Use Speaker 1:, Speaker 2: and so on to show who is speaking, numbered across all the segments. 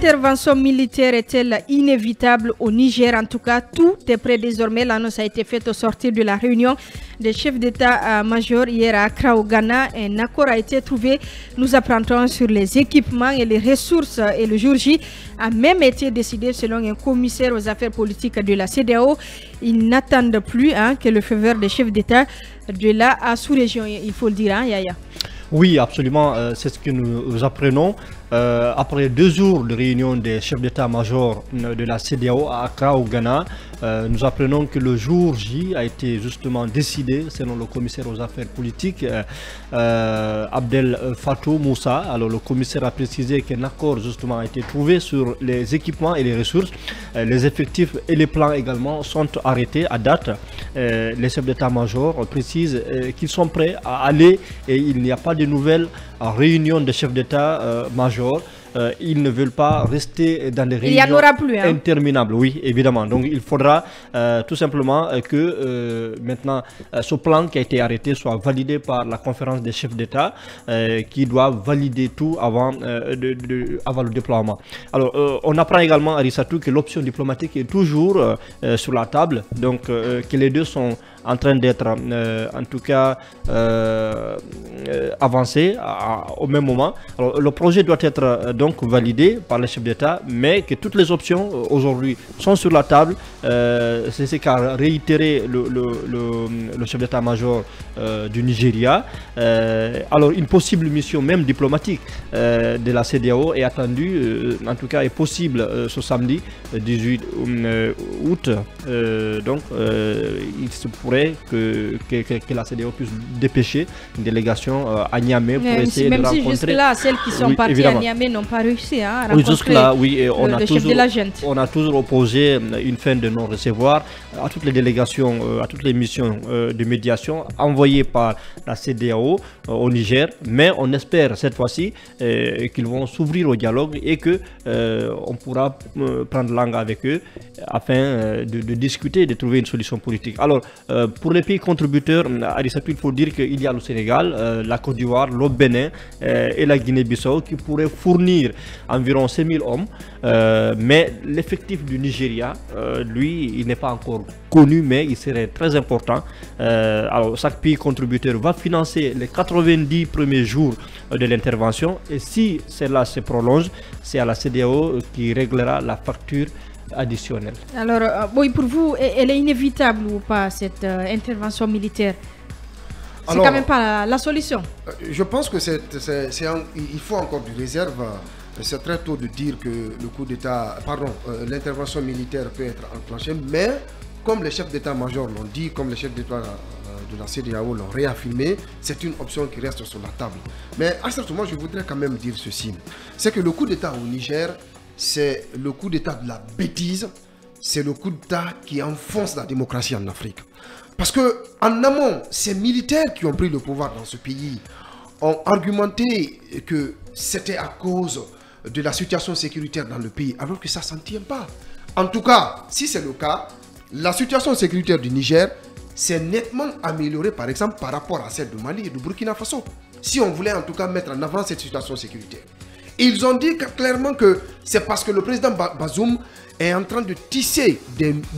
Speaker 1: L'intervention militaire est-elle inévitable au Niger? En tout cas, tout est prêt désormais. L'annonce a été faite au sortir de la réunion des chefs d'état-major hier à Accra au Ghana. Un accord a été trouvé. Nous apprendrons sur les équipements et les ressources et le jour J a même été décidé selon un commissaire aux affaires politiques de la CEDEAO. Ils n'attendent plus que le feu vert des chefs d'État de la sous-région, il faut le dire, Yaya.
Speaker 2: Oui, absolument, c'est ce que nous apprenons. Après 2 jours de réunion des chefs d'état-major de la CEDEAO à Accra au Ghana, nous apprenons que le jour J a été justement décidé selon le commissaire aux affaires politiques Abdel Fatou Moussa. Alors le commissaire a précisé qu'un accord justement a été trouvé sur les équipements et les ressources. Les effectifs et les plans également sont arrêtés à date. Les chefs d'état-major précisent qu'ils sont prêts à aller et il n'y a pas de nouvelles réunions de chefs d'état-major. Ils ne veulent pas rester dans des réunions interminables. Oui, évidemment. Donc il faudra tout simplement que maintenant ce plan qui a été arrêté soit validé par la conférence des chefs d'État qui doit valider tout avant, avant le déploiement. Alors on apprend également à Rissatou que l'option diplomatique est toujours sur la table. Donc que les deux sont en train d'être en tout cas avancés au même moment. Alors le projet doit être donc validé par les chefs d'État, mais que toutes les options aujourd'hui sont sur la table. C'est ce qu'a réitéré le chef d'état-major du Nigeria. Alors une possible mission même diplomatique de la CEDEAO est attendue, en tout cas est possible ce samedi 18 août. Donc il se pourrait que la CEDEAO puisse dépêcher une délégation à Niamey pour essayer de rencontrer...
Speaker 1: Même si jusque-là, celles qui sont parties évidemment. À Niamey n'ont pas réussi à rencontrer
Speaker 2: jusque-là, oui, on a toujours opposé une fin de non-recevoir à toutes les délégations, à toutes les missions de médiation envoyées par la CEDEAO au Niger, mais on espère cette fois-ci qu'ils vont s'ouvrir au dialogue et que on pourra prendre langue avec eux afin de discuter, de trouver une solution politique. Alors, pour les pays contributeurs, Arissatou, il faut dire qu'il y a le Sénégal, la Côte d'Ivoire, le Bénin et la Guinée-Bissau qui pourraient fournir environ 5000 hommes, mais l'effectif du Nigeria, lui, il n'est pas encore connu, mais il serait très important. Alors, chaque pays contributeur va financer les 90 premiers jours de l'intervention et si cela se prolonge, c'est à la CEDEAO qui réglera la facture additionnelle.
Speaker 1: Alors, oui, pour vous, elle est inévitable ou pas, cette intervention militaire? C'est quand même pas la solution.
Speaker 3: Je pense que il faut encore du réserve. C'est très tôt de dire que le coup d'État, l'intervention militaire peut être enclenchée, mais comme les chefs d'état-major l'ont dit, comme les chefs d'État de la CEDEAO l'ont réaffirmé, c'est une option qui reste sur la table. Mais à certain moment, je voudrais quand même dire ceci. C'est que le coup d'État au Niger, c'est le coup d'État de la bêtise, c'est le coup d'État qui enfonce la démocratie en Afrique. Parce qu'en amont, ces militaires qui ont pris le pouvoir dans ce pays ont argumenté que c'était à cause de la situation sécuritaire dans le pays, alors que ça ne s'en tient pas. En tout cas, si c'est le cas, la situation sécuritaire du Niger s'est nettement améliorée, par exemple, par rapport à celle du Mali et du Burkina Faso. Si on voulait en tout cas mettre en avant cette situation sécuritaire. Ils ont dit clairement que c'est parce que le président Bazoum est en train de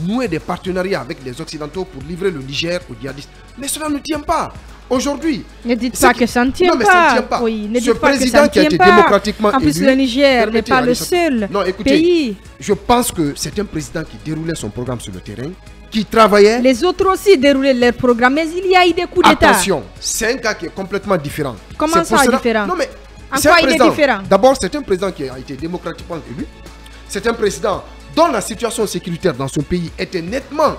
Speaker 3: nouer des partenariats avec les Occidentaux pour livrer le Niger aux djihadistes. Mais cela ne tient pas. Aujourd'hui...
Speaker 1: Ne dites pas que ça ne tient pas.
Speaker 3: Non, mais ça ne tient pas.
Speaker 1: Oui, ne
Speaker 3: ce
Speaker 1: dites pas
Speaker 3: président
Speaker 1: que ça ne
Speaker 3: qui a été
Speaker 1: tient pas.
Speaker 3: démocratiquement élu...
Speaker 1: En plus, le Niger n'est pas le seul pays.
Speaker 3: Je pense que c'est un président qui déroulait son programme sur le terrain, qui travaillait...
Speaker 1: Les autres aussi déroulaient leur programme, mais il y a eu des coups d'État.
Speaker 3: Attention, c'est un cas qui est complètement différent.
Speaker 1: Comment ça différent?
Speaker 3: Non, mais
Speaker 1: en quoi il est différent?
Speaker 3: D'abord, c'est un président qui a été démocratiquement élu. C'est un président dont la situation sécuritaire dans son pays était nettement,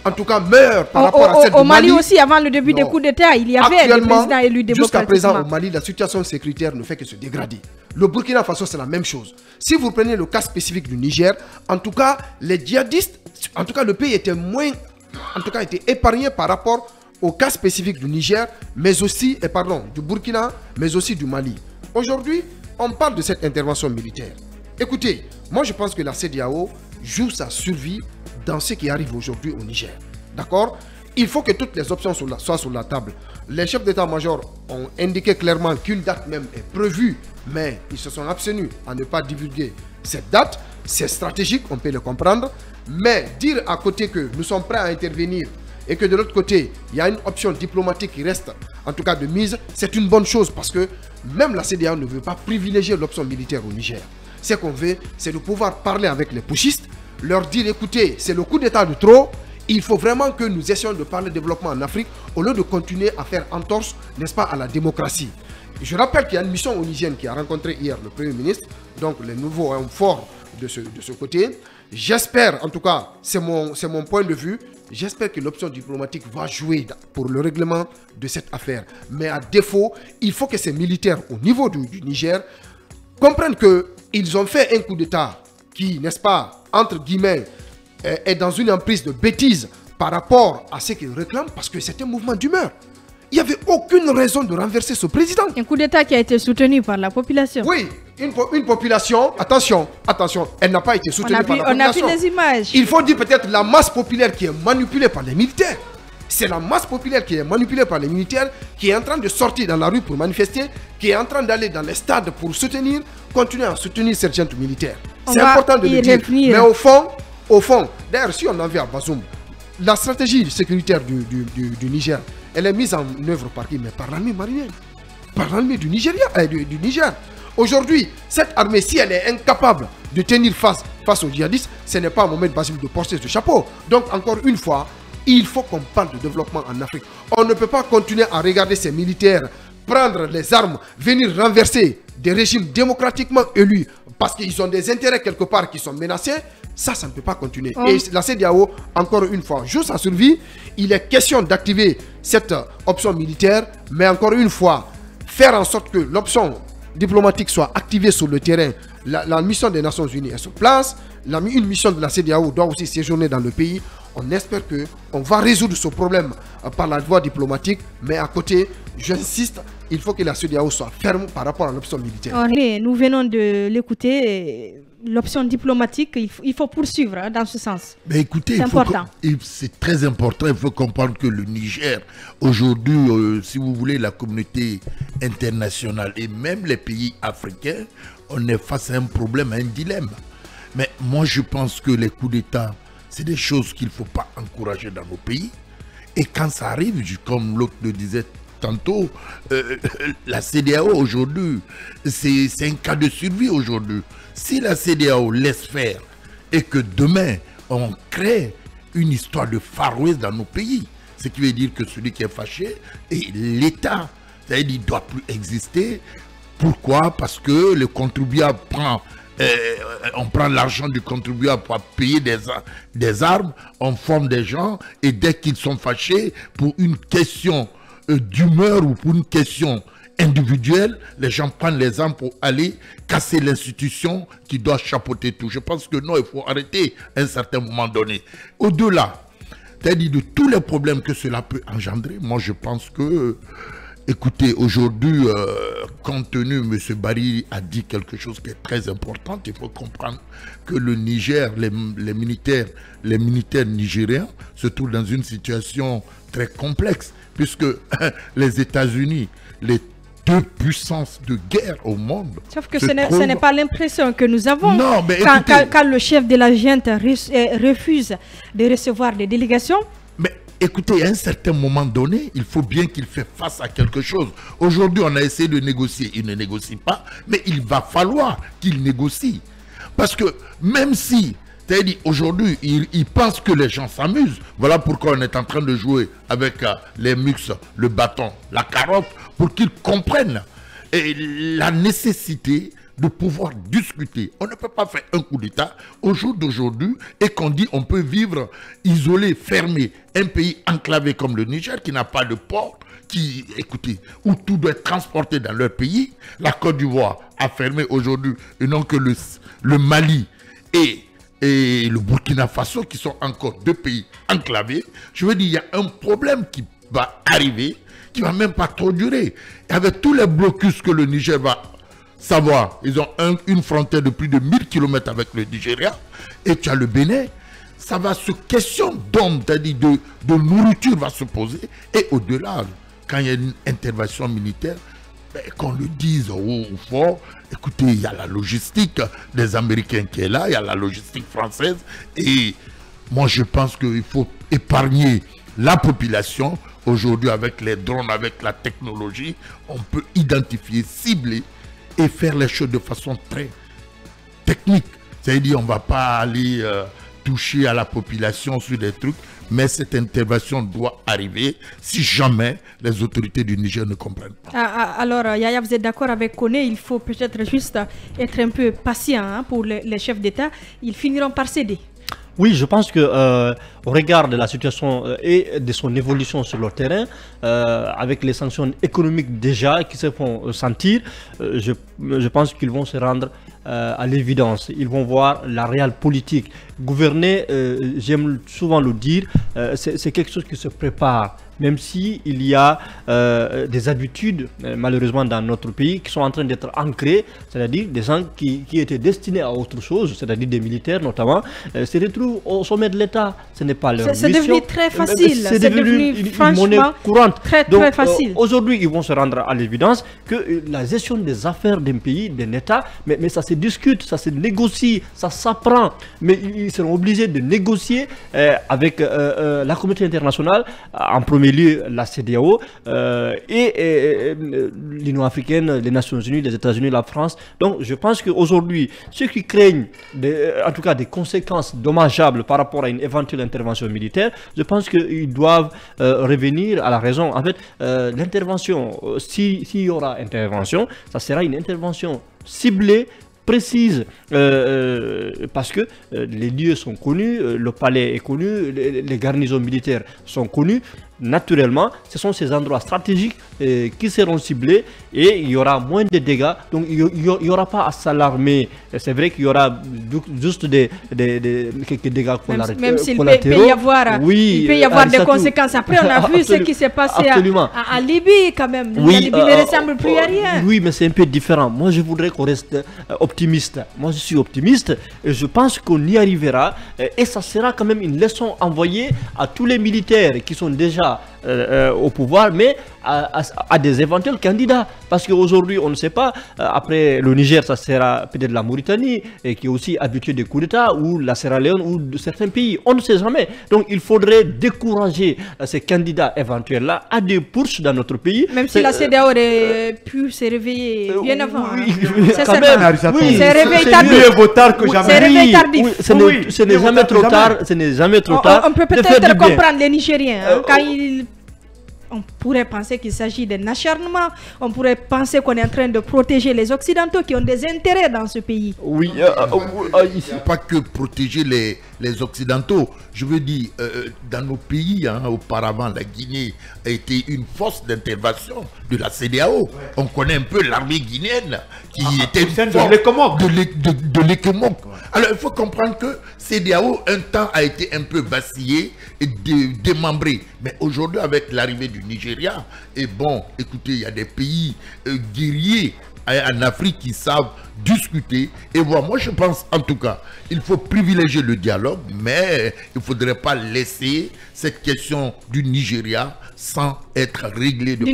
Speaker 3: en tout cas, meilleure par rapport à celle du Mali.
Speaker 1: Au Mali aussi, avant le début des coups d'État, il y avait des présidents élus démocratiquement.
Speaker 3: Jusqu'à présent, au Mali, la situation sécuritaire ne fait que se dégrader. Le Burkina Faso, c'est la même chose. Si vous prenez le cas spécifique du Niger, en tout cas, les djihadistes, en tout cas, le pays était moins, en tout cas, était épargné par rapport au cas spécifique du Niger, mais aussi, du Burkina, mais aussi du Mali. Aujourd'hui, on parle de cette intervention militaire. Écoutez, moi je pense que la CEDEAO joue sa survie dans ce qui arrive aujourd'hui au Niger. D'accord? Il faut que toutes les options soient sur la table. Les chefs d'état-major ont indiqué clairement qu'une date même est prévue, mais ils se sont abstenus à ne pas divulguer cette date, c'est stratégique, on peut le comprendre, mais dire à côté que nous sommes prêts à intervenir et que de l'autre côté, il y a une option diplomatique qui reste, en tout cas de mise, c'est une bonne chose parce que même la CEDEAO ne veut pas privilégier l'option militaire au Niger. Ce qu'on veut, c'est de pouvoir parler avec les putschistes, leur dire, écoutez, c'est le coup d'État de trop, il faut vraiment que nous essayons de parler développement en Afrique au lieu de continuer à faire entorse, n'est-ce pas, à la démocratie. Je rappelle qu'il y a une mission onisienne qui a rencontré hier le Premier ministre, donc les nouveaux hommes forts de ce côté. J'espère, en tout cas, c'est mon point de vue, j'espère que l'option diplomatique va jouer pour le règlement de cette affaire. Mais à défaut, il faut que ces militaires au niveau du Niger comprennent qu'ils ont fait un coup d'État qui, n'est-ce pas, entre guillemets, est dans une emprise de bêtises par rapport à ce qu'ils réclament parce que c'est un mouvement d'humeur. Il n'y avait aucune raison de renverser ce président.
Speaker 1: Un coup d'État qui a été soutenu par la population.
Speaker 3: Oui, une population, attention, elle n'a pas été soutenue par la population.
Speaker 1: On a vu les images.
Speaker 3: Il faut dire peut-être la masse populaire qui est manipulée par les militaires. C'est la masse populaire qui est manipulée par les militaires, qui est en train de sortir dans la rue pour manifester, qui est en train d'aller dans les stades pour continuer à soutenir cette gente militaire. C'est important de le dire. Mais au fond, d'ailleurs, si on en vient à Bazoum, la stratégie sécuritaire du Niger, elle est mise en œuvre par qui? Mais par l'armée malienne, par l'armée du Niger. Aujourd'hui, cette armée, si elle est incapable de tenir face aux djihadistes, ce n'est pas au moment de Bazoum de porter ce chapeau. Donc, encore une fois, il faut qu'on parle de développement en Afrique. On ne peut pas continuer à regarder ces militaires prendre les armes, venir renverser des régimes démocratiquement élus parce qu'ils ont des intérêts quelque part qui sont menacés. Ça ne peut pas continuer. Et la CEDEAO, encore une fois, joue sa survie. Il est question d'activer cette option militaire, mais encore une fois, faire en sorte que l'option diplomatique soit activée sur le terrain. La mission des Nations Unies est sur place. Une mission de la CEDEAO doit aussi séjourner dans le pays. On espère qu'on va résoudre ce problème par la voie diplomatique, mais à côté, j'insiste, il faut que la CEDEAO soit ferme par rapport à l'option militaire.
Speaker 1: Nous venons de l'écouter. L'option diplomatique, il faut poursuivre dans ce sens.
Speaker 4: Mais écoutez,
Speaker 1: c'est important.
Speaker 4: C'est très important. Il faut comprendre que le Niger, aujourd'hui, si vous voulez, la communauté internationale et même les pays africains, on est face à un problème, à un dilemme. Mais moi, je pense que les coups d'État, c'est des choses qu'il ne faut pas encourager dans nos pays. Et quand ça arrive, comme l'autre le disait tantôt, la CEDEAO aujourd'hui, c'est un cas de survie aujourd'hui. Si la CEDEAO laisse faire et que demain, on crée une histoire de Far West dans nos pays, ce qui veut dire que celui qui est fâché, et l'État, c'est-à-dire qu'il ne doit plus exister. Pourquoi? Parce que le contribuable on prend l'argent du contribuable pour payer des armes, on forme des gens, et dès qu'ils sont fâchés, pour une question d'humeur ou pour une question individuelle, les gens prennent les armes pour aller casser l'institution qui doit chapeauter tout. Je pense que non, il faut arrêter à un certain moment donné. Au-delà, c'est-à-dire de tous les problèmes que cela peut engendrer, moi je pense que, écoutez, aujourd'hui, compte tenu, M. Barry a dit quelque chose qui est très important, il faut comprendre que le Niger, les militaires nigériens se trouvent dans une situation très complexe, puisque les États-Unis, les deux puissances de guerre au monde.
Speaker 1: Sauf que ce n'est pas l'impression que nous avons.
Speaker 4: Non, mais
Speaker 1: quand le chef de la junte refuse de recevoir des délégations.
Speaker 4: Mais écoutez, à un certain moment donné, il faut bien qu'il fasse face à quelque chose. Aujourd'hui, on a essayé de négocier. Il ne négocie pas, mais il va falloir qu'il négocie. Parce que même si, c'est-à-dire aujourd'hui, il pense que les gens s'amusent. Voilà pourquoi on est en train de jouer avec les mux, le bâton, la carotte, pour qu'ils comprennent la nécessité de pouvoir discuter. On ne peut pas faire un coup d'État au jour d'aujourd'hui et qu'on dit on peut vivre isolé, fermé, un pays enclavé comme le Niger qui n'a pas de port, écoutez, où tout doit être transporté dans leur pays. La Côte d'Ivoire a fermé aujourd'hui, et non que le Mali et le Burkina Faso qui sont encore deux pays enclavés. Je veux dire, il y a un problème qui va arriver, qui ne va même pas trop durer. Et avec tous les blocus que le Niger va savoir, ils ont une frontière de plus de 1000 km avec le Nigeria, et tu as le Bénin, ça va se question d'hommes, c'est-à-dire de nourriture va se poser, et au-delà, quand il y a une intervention militaire, qu'on le dise haut ou fort. Écoutez, il y a la logistique des Américains qui est là, il y a la logistique française. Et moi, je pense qu'il faut épargner la population. Aujourd'hui, avec les drones, avec la technologie, on peut identifier, cibler et faire les choses de façon très technique. C'est-à-dire, on ne va pas aller toucher à la population sur des trucs, mais cette intervention doit arriver si jamais les autorités du Niger ne comprennent pas.
Speaker 1: Alors, Yaya, vous êtes d'accord avec Koné, il faut peut-être juste être un peu patient hein, pour les chefs d'État. Ils finiront par céder.
Speaker 2: Oui, je pense que au regard de la situation et de son évolution sur le terrain, avec les sanctions économiques déjà qui se font sentir, je pense qu'ils vont se rendre à l'évidence. Ils vont voir la réelle politique. Gouverner, j'aime souvent le dire, c'est quelque chose qui se prépare. Même si il y a des habitudes, malheureusement dans notre pays, qui sont en train d'être ancrées, c'est-à-dire des gens qui étaient destinés à autre chose, c'est-à-dire des militaires notamment, se retrouvent au sommet de l'État. Ce n'est pas leur mission.
Speaker 1: C'est devenu très facile.
Speaker 2: C'est devenu une monnaie courante.
Speaker 1: Très facile.
Speaker 2: Aujourd'hui, ils vont se rendre à l'évidence que la gestion des affaires d'un pays, d'un État, mais ça se discute, ça se négocie, ça s'apprend. Mais ils seront obligés de négocier avec la communauté internationale, en premier lieu la CEDEAO et l'Union africaine, les Nations Unies, les États-Unis, la France. Donc je pense qu'aujourd'hui, ceux qui craignent en tout cas des conséquences dommageables par rapport à une éventuelle intervention militaire, je pense qu'ils doivent revenir à la raison. En fait, l'intervention, s'il y aura intervention, ça sera une intervention ciblée, précise, parce que les lieux sont connus, le palais est connu, les garnisons militaires sont connues. Naturellement, ce sont ces endroits stratégiques qui seront ciblés et il y aura moins de dégâts. Donc il n'y aura pas à s'alarmer. C'est vrai qu'il y aura juste quelques dégâts collatéraux.
Speaker 1: Même s'il peut y avoir, des conséquences. Après, on a vu ce qui s'est passé à Libye quand même. La Libye ne ressemble plus à rien.
Speaker 2: Oui, mais c'est un peu différent. Moi, je voudrais qu'on reste optimiste. Moi, je suis optimiste et je pense qu'on y arrivera. Et ça sera quand même une leçon envoyée à tous les militaires qui sont déjà au pouvoir, mais à des éventuels candidats. Parce qu'aujourd'hui, on ne sait pas, après le Niger, ça sera peut-être la Mauritanie, et qui est aussi habituée des coups d'État, ou la Sierra Leone, ou de certains pays. On ne sait jamais. Donc, il faudrait décourager ces candidats éventuels-là à des poursuites dans notre pays.
Speaker 1: Même si la CEDEAO aurait pu se réveiller bien avant.
Speaker 2: C'est quand même.
Speaker 1: C'est réveillé tardif.
Speaker 3: Mieux vaut tard que jamais.
Speaker 1: C'est réveillé tardif.
Speaker 2: Ce n'est jamais trop tard. Ce n'est jamais trop tard.
Speaker 1: On peut peut-être comprendre les Nigériens quand on pourrait penser qu'il s'agit d'un acharnement. On pourrait penser qu'on est en train de protéger les Occidentaux qui ont des intérêts dans ce pays.
Speaker 4: Oui, il ne faut pas que protéger les Occidentaux. Je veux dire, dans nos pays, auparavant, la Guinée a été une force d'intervention de la CEDEAO. On connaît un peu l'armée guinéenne qui était une force de l'Ecomoc. Alors, il faut comprendre que CEDEAO, un temps, a été un peu vacillé et démembré. Mais aujourd'hui, avec l'arrivée du Nigeria, et bon, écoutez, il y a des pays guerriers en Afrique qui savent discuter. Et voilà, moi je pense en tout cas, il faut privilégier le dialogue, mais il ne faudrait pas laisser cette question du Nigeria sans être réglée de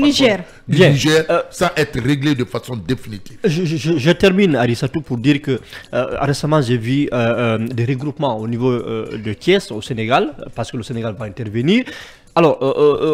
Speaker 4: sans être réglée de façon définitive.
Speaker 2: Je termine, Arissatou, pour dire que récemment j'ai vu des regroupements au niveau de Thiès au Sénégal, parce que le Sénégal va intervenir. Alors,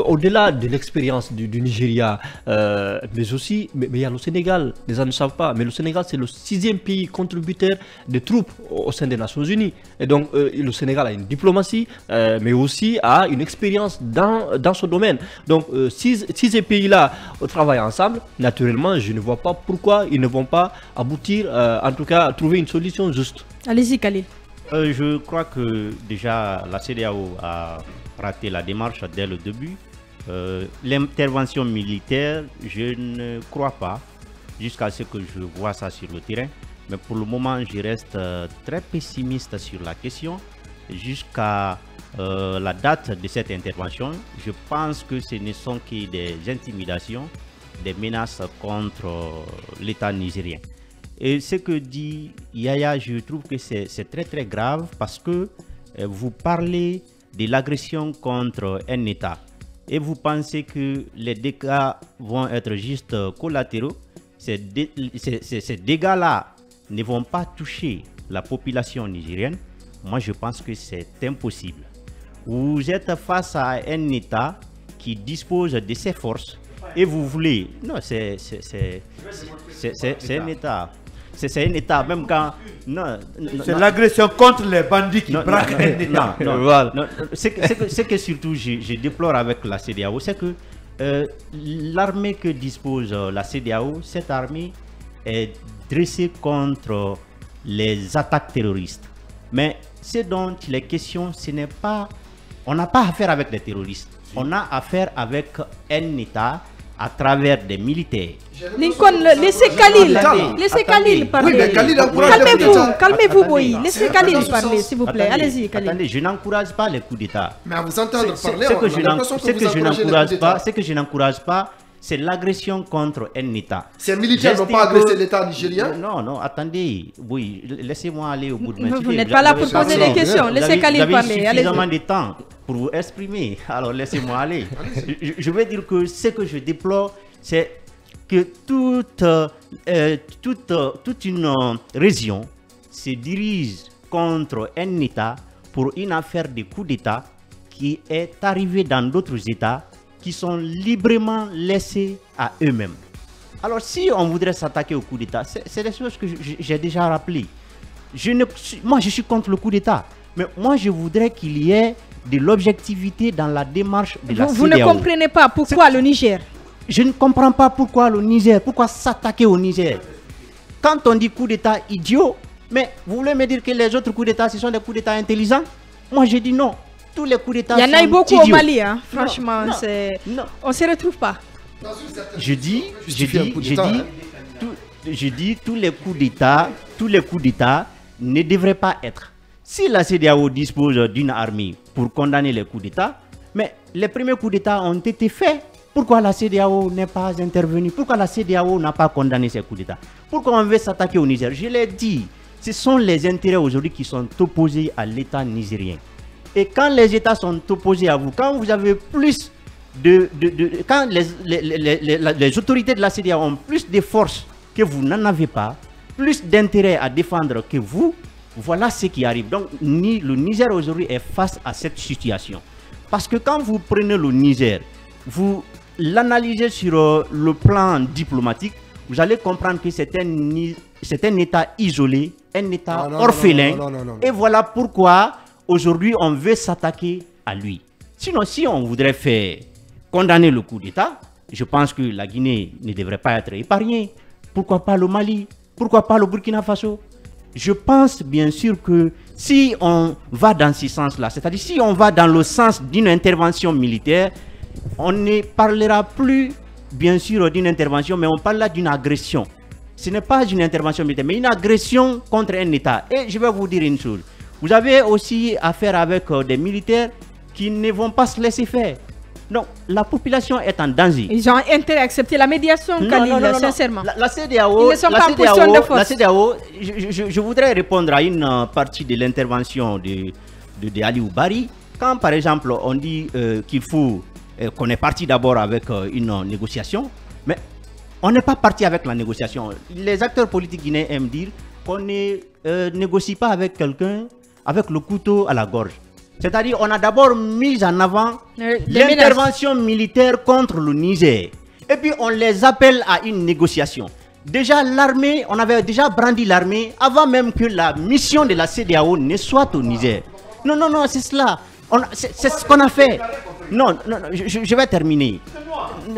Speaker 2: au-delà de l'expérience du Nigeria, mais aussi, mais il y a le Sénégal, les gens ne savent pas, mais le Sénégal c'est le 6e pays contributeur de troupes au sein des Nations Unies. Et donc, le Sénégal a une diplomatie, mais aussi a une expérience dans ce domaine. Donc, si ces pays-là travaillent ensemble, naturellement, je ne vois pas pourquoi ils ne vont pas aboutir, en tout cas, à trouver une solution juste.
Speaker 1: Allez-y, Khalil.
Speaker 5: Je crois que déjà la CEDEAO a raté la démarche dès le début. L'intervention militaire, je ne crois pas, jusqu'à ce que je vois ça sur le terrain. Mais pour le moment, je reste très pessimiste sur la question. Jusqu'à la date de cette intervention, je pense que ce ne sont que des intimidations, des menaces contre l'État nigérien. Et ce que dit Yaya, je trouve que c'est très très grave parce que vous parlez de l'agression contre un État. et vous pensez que les dégâts vont être juste collatéraux, ces dégâts-là ne vont pas toucher la population nigérienne, moi je pense que c'est impossible. Vous êtes face à un État qui dispose de ses forces et vous voulez... Non, c'est un État. C'est un État, même quand...
Speaker 6: C'est l'agression contre les bandits qui braquent un État.
Speaker 5: Ce que surtout je déplore avec la CEDEAO, c'est que l'armée que dispose la CEDEAO, cette armée est dressée contre les attaques terroristes. Mais ce dont il est question, ce n'est pas... On n'a pas affaire avec les terroristes. On a affaire avec un État à travers des militaires.
Speaker 1: Lincoln, laissez Khalil parler.
Speaker 3: Oui, mais Khalil
Speaker 1: calmez-vous, Boy. Laissez Khalil parler, s'il vous plaît. Allez-y, Khalil.
Speaker 5: Attendez, je n'encourage pas les coups d'État.
Speaker 3: Mais à vous entendre parler,
Speaker 5: ce que je n'encourage pas, c'est l'agression contre un État.
Speaker 3: Ces militaires n'ont pas agressé l'État nigérien?
Speaker 5: Non, attendez. Oui, laissez-moi aller au bout de ma
Speaker 1: Vous n'êtes pas là pour poser des questions. Laissez Khalil parler.
Speaker 5: Vous avez suffisamment de temps pour vous exprimer. Alors laissez-moi aller. Je veux dire que ce que je déplore, c'est que toute une région se dirige contre un État pour une affaire de coup d'État qui est arrivée dans d'autres États qui sont librement laissés à eux-mêmes. Alors si on voudrait s'attaquer au coup d'État, c'est des choses que j'ai déjà rappelées. Moi je suis contre le coup d'État, mais moi je voudrais qu'il y ait de l'objectivité dans la démarche de la CEDEAO.
Speaker 1: Vous ne comprenez pas pourquoi le Niger?
Speaker 5: Je ne comprends pas pourquoi le Niger, pourquoi s'attaquer au Niger. Quand on dit coup d'État idiot, mais vous voulez me dire que les autres coups d'État, ce sont des coups d'État intelligents? Moi je dis non. Tous les coups d'État sont idiots. Il y en a eu beaucoup au Mali, hein. Franchement, on ne se retrouve pas. Je dis, tous les coups d'État ne devraient pas être. Si la CEDEAO dispose d'une armée pour condamner les coups d'État, mais les premiers coups d'État ont été faits. Pourquoi la CEDEAO n'est pas intervenue? Pourquoi la CEDEAO n'a pas condamné ces coups d'État? Pourquoi on veut s'attaquer au Niger? Je l'ai dit, ce sont les intérêts aujourd'hui qui sont opposés à l'État nigérien. Et quand les États sont opposés à vous, quand vous avez plus quand les autorités de la CEDEAO ont plus de force que vous n'en avez pas, plus d'intérêt à défendre que vous, voilà ce qui arrive. Donc le Niger aujourd'hui est face à cette situation. Parce que quand vous prenez le Niger, vous l'analysez sur le plan diplomatique, vous allez comprendre que c'est un État isolé, un État orphelin. Et voilà pourquoi aujourd'hui on veut s'attaquer à lui. Sinon, si on voudrait faire condamner le coup d'État, je pense que la Guinée ne devrait pas être épargnée. Pourquoi pas le Mali? Pourquoi pas le Burkina Faso? Je pense bien sûr que si on va dans ce sens-là, c'est-à-dire si on va dans le sens d'une intervention militaire, on ne parlera plus bien sûr d'une intervention, mais on parlera d'une agression. Ce n'est pas une intervention militaire, mais une agression contre un État. Et je vais vous dire une chose. Vous avez aussi affaire avec des militaires qui ne vont pas se laisser faire. Donc, la population est en danger.
Speaker 1: Ils ont intérêt à accepter la médiation, Khalil, sincèrement.
Speaker 5: La CEDEAO,
Speaker 1: ils ne sont pas en position de force.
Speaker 5: La CEDEAO, je voudrais répondre à une partie de l'intervention de Ali Oubari. Quand, par exemple, on dit qu'on est parti d'abord avec une négociation, mais on n'est pas parti avec la négociation. Les acteurs politiques guinéens aiment dire qu'on ne négocie pas avec quelqu'un avec le couteau à la gorge. C'est-à-dire on a d'abord mis en avant l'intervention militaire contre le Niger. Et puis on les appelle à une négociation. Déjà l'armée, on avait déjà brandi l'armée avant même que la mission de la CEDEAO ne soit au Niger. Non, c'est cela. C'est ce qu'on a fait. Non, je vais terminer.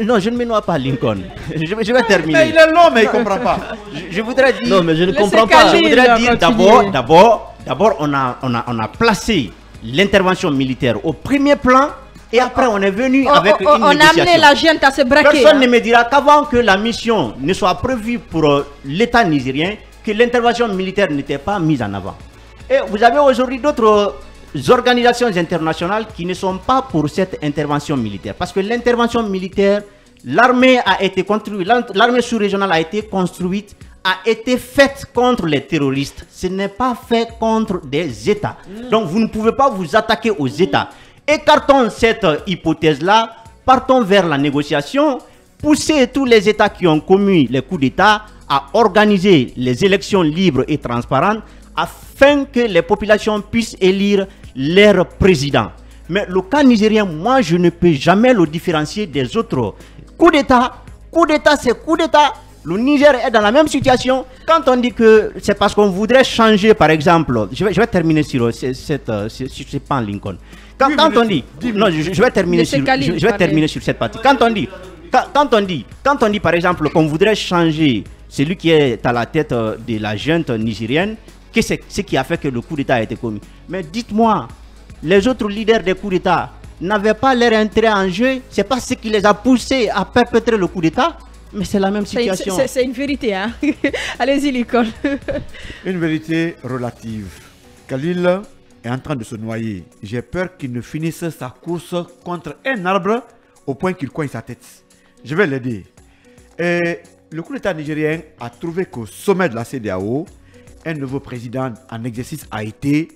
Speaker 5: Non, je ne me noie pas, Lincoln. Je vais terminer.
Speaker 6: Mais il est long, mais il ne comprend pas.
Speaker 5: Je voudrais dire...
Speaker 2: Non, mais je ne comprends pas.
Speaker 5: Je voudrais dire d'abord, on a placé l'intervention militaire au premier plan et après on est venu avec une négociation.
Speaker 1: On a amené la gente à se braquer.
Speaker 5: Personne ne me dira qu'avant que la mission ne soit prévue pour l'État nigérien, que l'intervention militaire n'était pas mise en avant. Et vous avez aujourd'hui d'autres organisations internationales qui ne sont pas pour cette intervention militaire. Parce que l'intervention militaire, l'armée a été construite, l'armée sous-régionale a été construite, a été faite contre les terroristes. Ce n'est pas fait contre des États. Donc vous ne pouvez pas vous attaquer aux États. Écartons cette hypothèse-là. partons vers la négociation, poussez tous les États qui ont commis les coups d'État à organiser les élections libres et transparentes afin que les populations puissent élire leur président. Mais le cas nigérien, moi, je ne peux jamais le différencier des autres. Coup d'État, c'est coup d'État. Le Niger est dans la même situation. Quand on dit que c'est parce qu'on voudrait changer, par exemple, je vais terminer sur ce pan Lincoln. Quand on dit, non, je vais terminer sur cette partie. Quand on dit, par exemple, qu'on voudrait changer celui qui est à la tête de la junte nigérienne, que c'est ce qui a fait que le coup d'État a été commis. Mais dites-moi, les autres leaders des coups d'État n'avaient pas leur intérêt en jeu. C'est pas ce qui les a poussés à perpétrer le coup d'État. Mais c'est la même situation.
Speaker 1: C'est une vérité, hein. Allez-y, Lincoln.
Speaker 6: Une vérité relative. Khalil est en train de se noyer. J'ai peur qu'il ne finisse sa course contre un arbre au point qu'il coigne sa tête. Je vais l'aider. Le coup d'État nigérien a trouvé qu'au sommet de la CEDEAO, un nouveau président en exercice a été,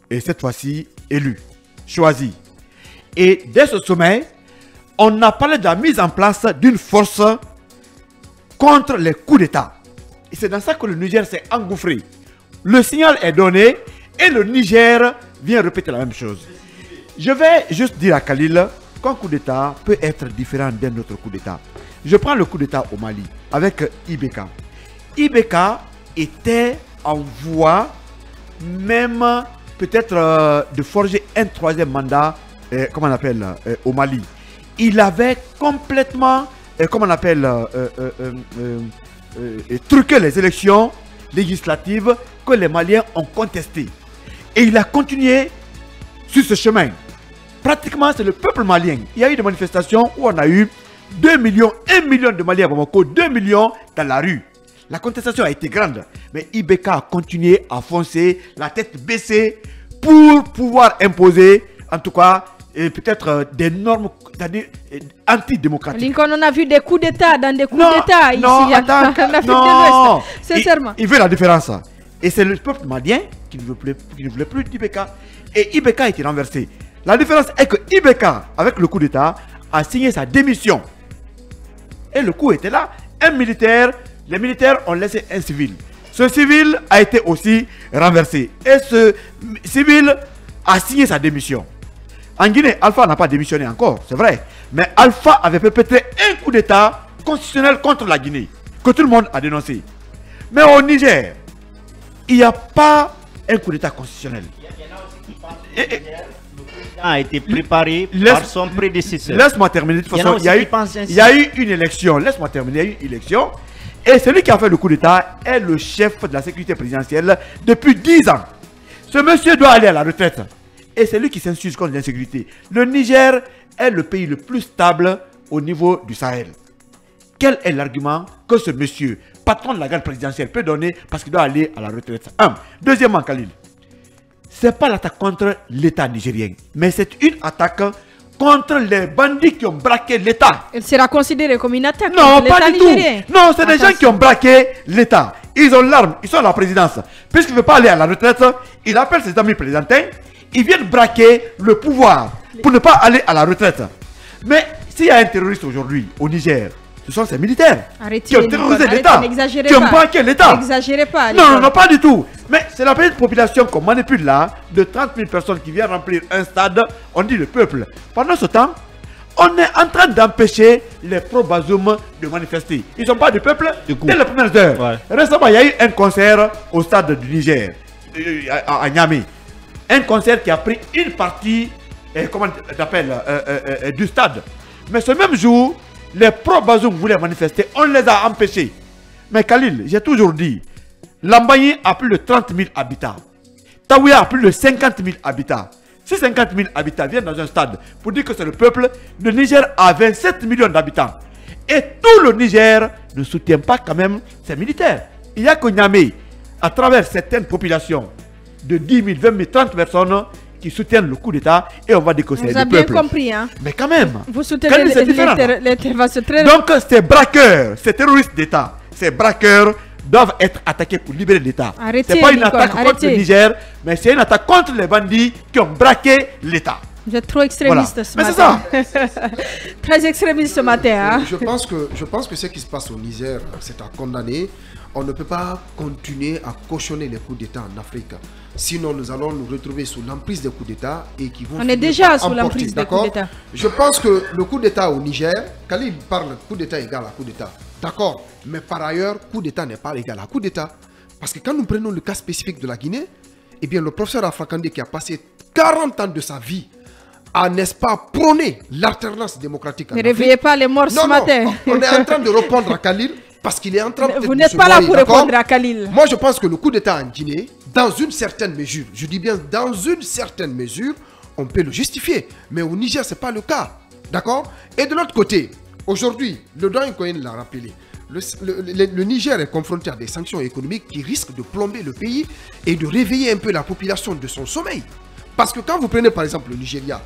Speaker 6: et cette fois-ci, élu, choisi. Et dès ce sommet, on a parlé de la mise en place d'une force contre les coups d'État. Et c'est dans ça que le Niger s'est engouffré. Le signal est donné et le Niger vient répéter la même chose. Je vais juste dire à Khalil qu'un coup d'État peut être différent d'un autre coup d'État. Je prends le coup d'État au Mali avec Ibeka. Ibeka était en voie même peut-être de forger un troisième mandat, comment on appelle, au Mali. Il avait complètement, comment on appelle, truqué les élections législatives que les Maliens ont contestées. Et il a continué sur ce chemin. Pratiquement, c'est le peuple malien. Il y a eu des manifestations où on a eu 2 millions, 1 million de Maliens à Bamako, 2 millions dans la rue. La contestation a été grande, mais Ibeka a continué à foncer, la tête baissée, pour pouvoir imposer, en tout cas, peut-être des normes antidémocratiques.
Speaker 1: Lincoln, on a vu des coups d'État dans des coups d'État ici
Speaker 6: en
Speaker 1: Afrique de l'Ouest. Sincèrement.
Speaker 6: Il veut la différence. Et c'est le peuple malien qui ne voulait plus d'Ibeka. Et Ibeka a été renversé. La différence est que Ibeka, avec le coup d'État, a signé sa démission. Et le coup était là. Un militaire, les militaires ont laissé un civil. Ce civil a été aussi renversé. Et ce civil a signé sa démission. En Guinée, Alpha n'a pas démissionné encore, c'est vrai. Mais Alpha avait perpétré un coup d'État constitutionnel contre la Guinée, que tout le monde a dénoncé. Mais au Niger, il n'y a pas un coup d'État constitutionnel.
Speaker 5: A été préparé par son prédécesseur.
Speaker 6: Laisse-moi terminer. De toute façon, il y a eu une élection. Laisse-moi terminer. Il y a eu une élection. Et celui qui a fait le coup d'État est le chef de la sécurité présidentielle depuis 10 ans. Ce monsieur doit aller à la retraite. Et c'est lui qui s'insurge contre l'insécurité. Le Niger est le pays le plus stable au niveau du Sahel. Quel est l'argument que ce monsieur, patron de la garde présidentielle, peut donner parce qu'il doit aller à la retraite? Deuxièmement, Khalil, ce n'est pas l'attaque contre l'État nigérien, mais c'est une attaque contre les bandits qui ont braqué l'État.
Speaker 1: Elle sera considérée comme une attaque
Speaker 6: contre
Speaker 1: l'État nigérien?
Speaker 6: Non, c'est des gens qui ont braqué l'État. Ils ont l'arme, ils sont à la présidence. Puisqu'il ne veut pas aller à la retraite, il appelle ses amis présidentiels. Ils viennent braquer le pouvoir pour ne pas aller à la retraite. Mais s'il y a un terroriste aujourd'hui au Niger, ce sont ces militaires qui ont terrorisé l'État, qui ont braqué l'État.
Speaker 1: N'exagérez pas.
Speaker 6: Non, pas du tout. Mais c'est la petite population qu'on manipule là, de 30 000 personnes qui viennent remplir un stade, on dit le peuple. Pendant ce temps, on est en train d'empêcher les pro-Bazoum de manifester. Ils ne sont pas du peuple dès les premières heures. Ouais. Récemment, il y a eu un concert au stade du Niger, à Niamey. Un concert qui a pris une partie, comment on appelle, du stade. Mais ce même jour, les pro-Bazoum voulaient manifester, on les a empêchés. Mais Khalil, j'ai toujours dit, Lambaye a plus de 30 000 habitants. Taouya a plus de 50 000 habitants. Si 50 000 habitants viennent dans un stade pour dire que c'est le peuple, le Niger a 27 millions d'habitants. Et tout le Niger ne soutient pas quand même ces militaires. Il y a que Niamey, à travers certaines populations de 10 000, 20 000, 30 personnes qui soutiennent le coup d'État et on va dire que c'est le peuple.
Speaker 1: Vous avez bien compris, hein?
Speaker 6: Mais quand même.
Speaker 1: Vous soutenez l'intervention très...
Speaker 6: Donc ces braqueurs, ces terroristes d'État, ces braqueurs doivent être attaqués pour libérer l'État. Ce n'est pas une attaque contre le Niger, mais c'est une attaque contre les bandits qui ont braqué l'État.
Speaker 1: Vous êtes trop extrémiste
Speaker 3: Voilà.
Speaker 1: ce
Speaker 3: Mais
Speaker 1: matin.
Speaker 3: c'est ça.
Speaker 1: Très extrémiste ce matin. Hein?
Speaker 3: Je pense que ce qui se passe au Niger, c'est à condamner. On ne peut pas continuer à cautionner les coups d'État en Afrique. Sinon, nous allons nous retrouver sous l'emprise des coups d'État et qui vont...
Speaker 1: On est déjà sous l'emprise des coups d'État.
Speaker 3: Je pense que le coup d'État au Niger, Khalil parle coup d'État égal à coup d'État. D'accord. Mais par ailleurs, coup d'État n'est pas égal à coup d'État. Parce que quand nous prenons le cas spécifique de la Guinée, eh bien, le professeur Alpha Condé qui a passé 40 ans de sa vie à, n'est-ce pas, prôner l'alternance démocratique en
Speaker 1: Ne
Speaker 3: Afrique.
Speaker 1: réveillez pas les morts ce matin.
Speaker 3: On est en train de répondre à Khalil parce qu'il est en train de...
Speaker 1: Vous n'êtes pas là pour répondre à Khalil.
Speaker 3: Moi, je pense que le coup d'État en Guinée, dans une certaine mesure, je dis bien dans une certaine mesure, on peut le justifier. Mais au Niger, ce n'est pas le cas. D'accord? Et de l'autre côté, aujourd'hui, le doyen Cohen l'a rappelé, le Niger est confronté à des sanctions économiques qui risquent de plomber le pays et de réveiller un peu la population de son sommeil. Parce que quand vous prenez par exemple le Nigeria,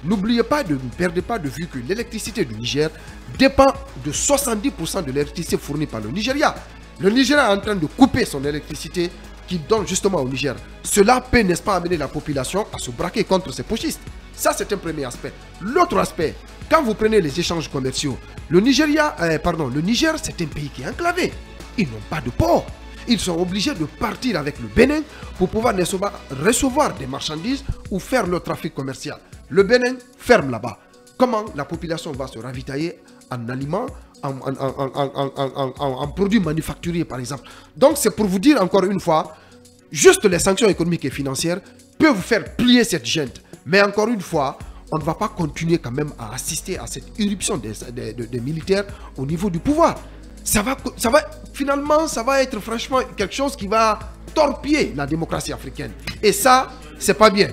Speaker 3: n'oubliez pas, ne perdez pas de vue que l'électricité du Niger dépend de 70% de l'électricité fournie par le Nigeria. Le Nigeria est en train de couper son électricité qui donne justement au Niger. Cela peut, n'est-ce pas, amener la population à se braquer contre ces pochistes. Ça, c'est un premier aspect. L'autre aspect, quand vous prenez les échanges commerciaux, le Niger, c'est un pays qui est enclavé. Ils n'ont pas de port. Ils sont obligés de partir avec le Bénin pour pouvoir recevoir des marchandises ou faire leur trafic commercial. Le Bénin ferme là-bas. Comment la population va se ravitailler en aliments, en produits manufacturiers par exemple. Donc c'est pour vous dire encore une fois, juste les sanctions économiques et financières peuvent vous faire plier cette junte. Mais encore une fois, on ne va pas continuer quand même à assister à cette irruption des militaires au niveau du pouvoir. Finalement, ça va être franchement quelque chose qui va torpiller la démocratie africaine. Et ça, c'est pas bien.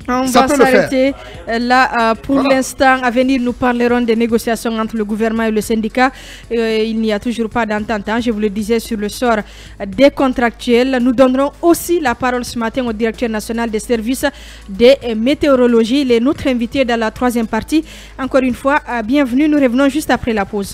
Speaker 1: On va s'arrêter là pour l'instant. À venir, nous parlerons des négociations entre le gouvernement et le syndicat. Il n'y a toujours pas d'entente, hein, je vous le disais, sur le sort des contractuels. Nous donnerons aussi la parole ce matin au directeur national des services de météorologie. Il est notre invité dans la troisième partie. Encore une fois, bienvenue. Nous revenons juste après la pause.